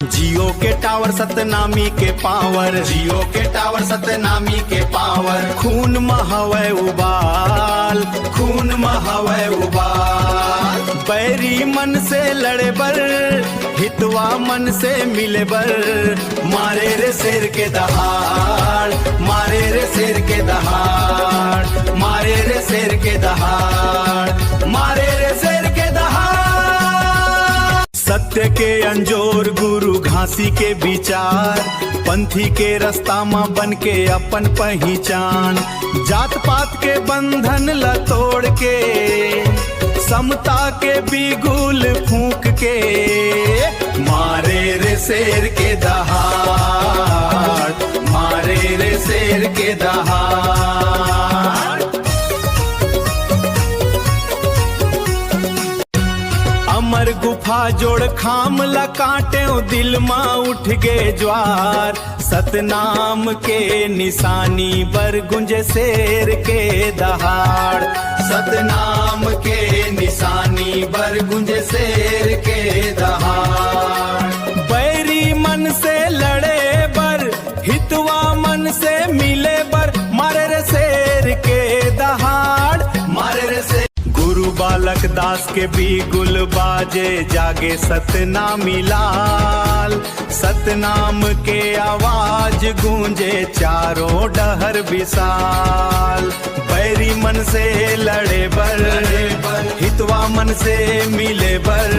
जियो के टावर सतनामी के पावर, जियो के टावर सतनामी के पावर। खून महावय उबाल, खून महावय उबाल। बैरी मन से लड़े बर, हितवा मन से मिले बर। मारे रे शेर के दहाड़, मारे रे शेर के दहाड़, मारे रे शेर के दहाड़, मारे रे शेर के दहाड़। सत्य के अंजोर गुरु घासी के विचार, पंथी के रास्ता में बन के अपन पहचान। जात पात के बंधन ल तोड़ के, समता के बिगुल फूंक के। मारे रे शेर के दहाड़, मारे रे शेर के दहाड़। अमर गुफा जोड़ खाम ला काटे दिल माँ उठ गे ज्वार। सतनाम के निशानी बर गुंजे शेर के दहाड़, सतनाम के निशानी बर गुंजे शेर के दहाड़। बैरी मन से लड़े बर, हितवा मन से मिले बर। मारे रे शेर के दहाड़, मारे रे शेर। गुरु बालक दास के बिगुल बाजे, जागे सतनामी लाल। सतनाम के आवाज गूंजे चारों डहर विशाल। बैरी मन से लड़े बर, हितवा मन से मिले बर।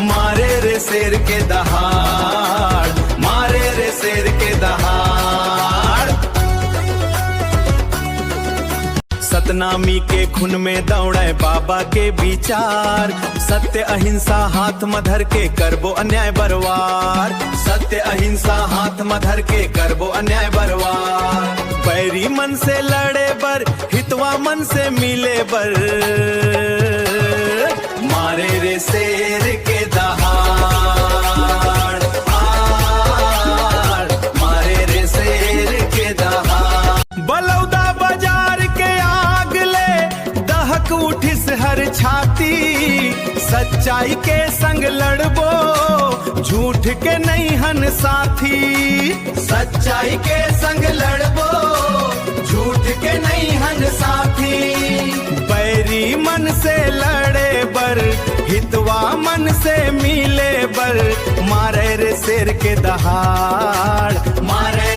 मारे रे शेर के दहाड़, मारे रे शेर के दहाड़। सतनामी के खून में दौड़े बाबा के विचार। सत्य अहिंसा हाथ में धर के करबो अन्याय बरवार। सत्य अहिंसा हाथ में धर के करबो अन्याय बरवार। बैरी मन से लड़े बर, हितवा मन से मिले बर। मारे रे शेर के दहाड़, मारे रे शेर के दहाड़। बलौदा बाजार के आग ले दहक उठिस हर छाती। सच्चाई के संग लड़बो, झूठ के नहीं हन साथी। सच्चाई के संग लड़बो, झूठ के नहीं हन साथी। बैरी मन से लड़े बर, हितवा मन से मिले बर। मारे रे शेर के दहाड़, मारे